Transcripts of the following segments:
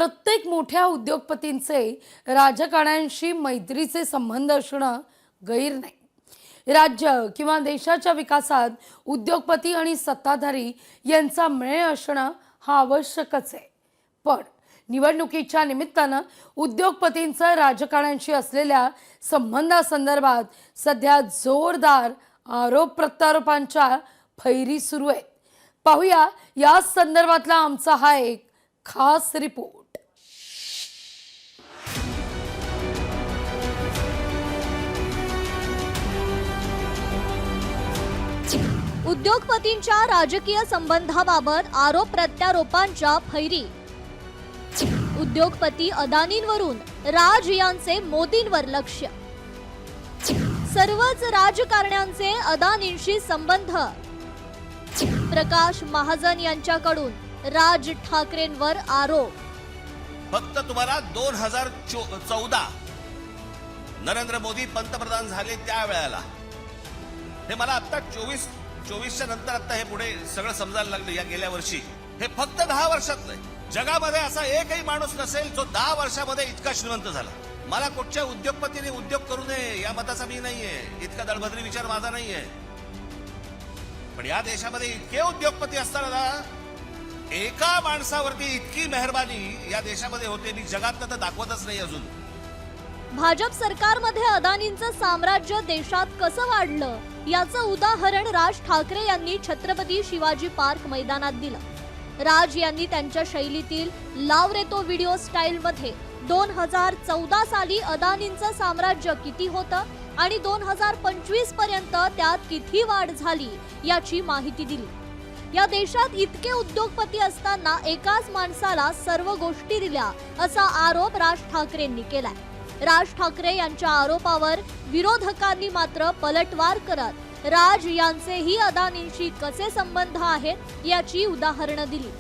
प्रत्येक मोठ्या उद्योगपतींचे राजकारण्यांशी मैत्रीचे संबंध असणं गैर नाही। राज्य किंवा देशाच्या विकासात उद्योगपती आणि सत्ताधारी यांचा मेळ असणं हा आवश्यकच आहे। पण निवडणुकीच्या निमित्तानं उद्योगपतींचं राजकारण्यांशी असलेल्या संबंधासंदर्भात सध्या जोरदार आरोप प्रत्यारोपांच्या फैरी सुरू आहेत। पाहूया या संदर्भातला आमचा हा एक खास रिपोर्ट। उद्योगपतींच्या राजकीय संबंधाबाबत आरोप प्रत्यारोपांच्या फैरी। उद्योगपती अदानींवरून राज यांचे मोदींवर लक्ष। सर्वच राजकारण्यांचे अदानींशी संबंध। प्रकाश महाजन यांच्याकडून राज ठाकरेंवर आरोप। फक्त तुम्हाला 2014 नरेंद्र मोदी पंतप्रधान झाले त्यावेळेला, हे मला आता 24च्या नंतर आता हे पुढे सगळं समजायला लागलं या गेल्या वर्षी, हे फक्त 10 वर्षातलं। जगामध्ये असा एकही माणूस नसेल जो 10 वर्षामध्ये इतका श्रीमंत झाला। मला कुठच्या उद्योगपतीने उद्योग करू नये या मताचा मी नाहीये, इतका दळभद्री विचार माझा नाहीये। पण या देशामध्ये इतके उद्योगपती असताना एका माणसावरती इतकी मेहरबानी या देशामध्ये होते, मी जगात तर दाखवतच नाही अजून। भाजप सरकारमध्ये अदानींचं साम्राज्य देशात कसं वाढलं याचं उदाहरण राज ठाकरे यांनी छत्रपती शिवाजी पार्क मैदानात दिलं। राज यांनी त्यांच्या शैलीतील लाव रे तो व्हिडिओ स्टाईल मध्ये 2014 साली अदानींचं साम्राज्य किती होतं आणि 2025 पर्यंत त्यात किती वाढ झाली याची माहिती दिली। या देशात इतके उद्योगपती असताना एकाच माणसाला सर्व गोष्टी दिल्या असा आरोप राज ठाकरेंनी केलाय। राज ठाकरे यांच्या आरोपावर विरोधकांनी मात्र पलटवार करत राज यांचेही अदानींशी कसे संबंध आहेत याची उदाहरणं दिली।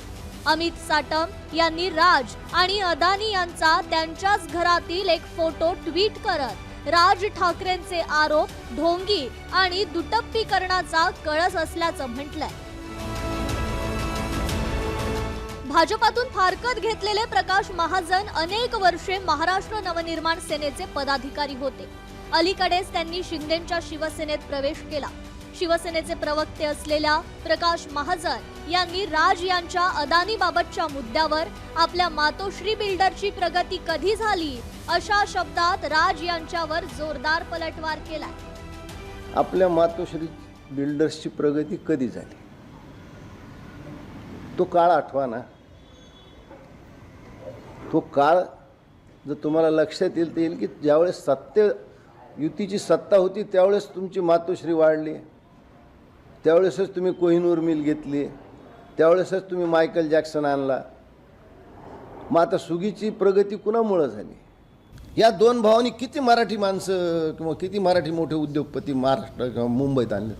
अमित साटम यांनी राज आणि अदानी यांचा त्यांच्याच घरातील एक फोटो ट्विट करत राज ठाकरेंचे आरोप ढोंगी आणि दुटप्पीकरणाचा कळस असल्याचं म्हटलंय। भाजपातून फारकत घेतलेले प्रकाश महाजन अनेक वर्षे महाराष्ट्र नवनिर्माण सेनेचे पदाधिकारी होते। अलीकडेच त्यांनी शिंदेंच्या शिवसेनेत प्रवेश केला। शिवसेनेचे प्रवक्ते असलेल्या प्रकाश महाजन यांनी राज यांच्या अदानीबाबतच्या मुद्द्यावर आपल्या मातोश्री बिल्डरची प्रगती कधी झाली अशा शब्दात राज यांच्यावर जोरदार पलटवार केला। आपल्या मातोश्री बिल्डर्सची प्रगती कधी झाली तो काळ आठवा ना। तो काळ जर तुम्हाला लक्षात येईल की ज्यावेळेस युतीची सत्ता होती त्यावेळेस तुमची मातोश्री वाढली, त्यावेळेसच तुम्ही कोहिनूर मिल घेतली, त्यावेळेसच तुम्ही मायकल जॅक्सन आणला। मग आता सुगीची प्रगती कुणामुळे झाली? या दोन भावांनी किती मराठी माणसं किंवा किती मराठी मोठे उद्योगपती महाराष्ट्र किंवा मुंबईत आणले?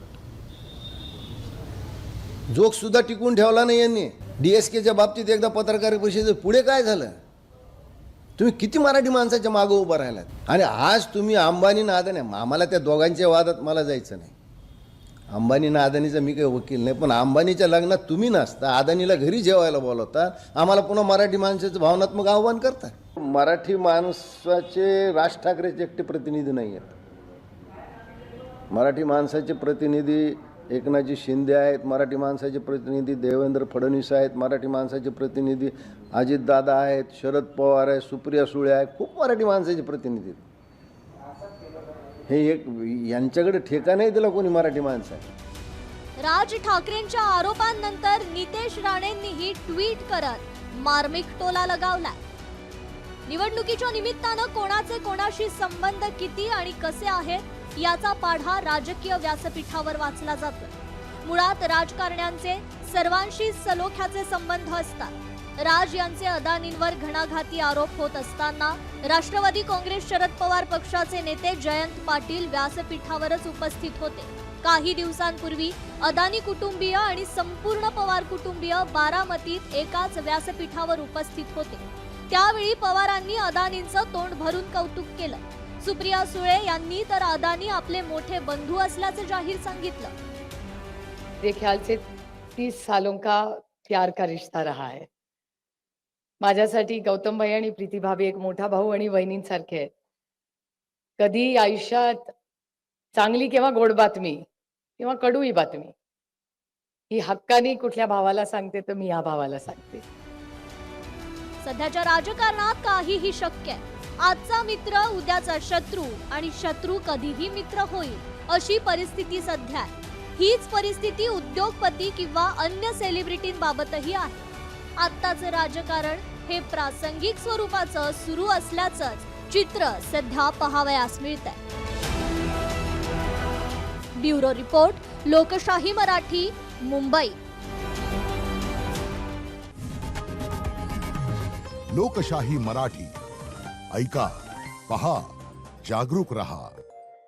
जोक सुद्धा टिकून ठेवला नाही यांनी। DSKच्या बाबतीत एकदा पत्रकार परिषदेत पुढे काय झालं? तुम्ही किती मराठी माणसाच्या मागे उभा राहिलात? आणि आज तुम्ही अंबानी ना अदानी, आम्हाला त्या दोघांच्या वादात मला जायचं नाही। अंबानी ना अदानीचा मी काही वकील नाही, पण अंबानीच्या लग्नात तुम्ही नसता, अदानीला घरी जेवायला बोलवता, आम्हाला पुन्हा मराठी माणसाचं भावनात्मक आव्हान करता। मराठी माणसाचे राज ठाकरेचे एकटे प्रतिनिधी नाही आहेत। मराठी माणसाचे प्रतिनिधी एकनाथजी शिंदे आहेत, मराठी माणसाचे प्रतिनिधी देवेंद्र फडणवीस आहेत, मराठी माणसाचे प्रतिनिधी अजितदादा आहेत, शरद पवार आहेत, सुप्रिया सुळे आहेत, खूप मराठी माणसाचे प्रतिनिधी। हे एक यांच्याकडे ठेका नाही दिला कोणी मराठी माणसा। राज ठाकरेंच्या आरोपांनंतर नितेश राणेंनीही ट्विट करत मार्मिक टोला लगावलाय। निवडणुकीच्या निमित्तानं कोणाचे कोणाशी संबंध किती आणि कसे आहेत याचा पाढा राजकीय व्यासपीठावर वाचला जातो। मुळात राजकारण्यांचे सर्वांशी सलोख्याचे संबंध असतात। राज यांचे अदानींवर घणाघाती आरोप होत असताना राष्ट्रवादी काँग्रेस शरद पवार पक्षाचे नेते जयंत पाटील व्यासपीठावरच उपस्थित होते। काही दिवसांपूर्वी अदानी कुटुंबीय आणि संपूर्ण पवार कुटुंबीय बारामतीत एकाच व्यासपीठावर उपस्थित होते। त्यावेळी पवारांनी अदानींचं तोंड भरून कौतुक केलं। सुप्रिया सुळे यांनी तर अदानी आपले मोठे बंधू असल्याचे जाहीर सांगितलं। मेरे ख्याल से 30 सालों का प्यार का रिश्ता रहा है। माझ्यासाठी गौतम भाई आणि प्रीती भाभी एक मोठा भाऊ आणि वहिनींसारखे आहेत. कधी आयुष्यात चांगली किंवा गोड बातमी किंवा कडूही बातमी ही हक्कानी कुठल्या भावाला सांगते तर मी या भावाला सांगते. सध्याच्या राजकारणात काहीही शक्य आहे. आजचा मित्र उद्याचा शत्रू आणि शत्रू कधीही मित्र होईल अशी परिस्थिती सध्या आहे. हीच परिस्थिती उद्योगपती किंवा अन्य सेलिब्रिटींबाबतही आहे. आत्ताचं राजकारण हे प्रासंगिक स्वरूपाचं सुरू असल्याचंच चित्र सध्या पाहावयास मिळतंय. ब्युरो रिपोर्ट, लोकशाही मराठी, मुंबई. लोकशाही मराठी ऐका, पहा, जागरूक रहा.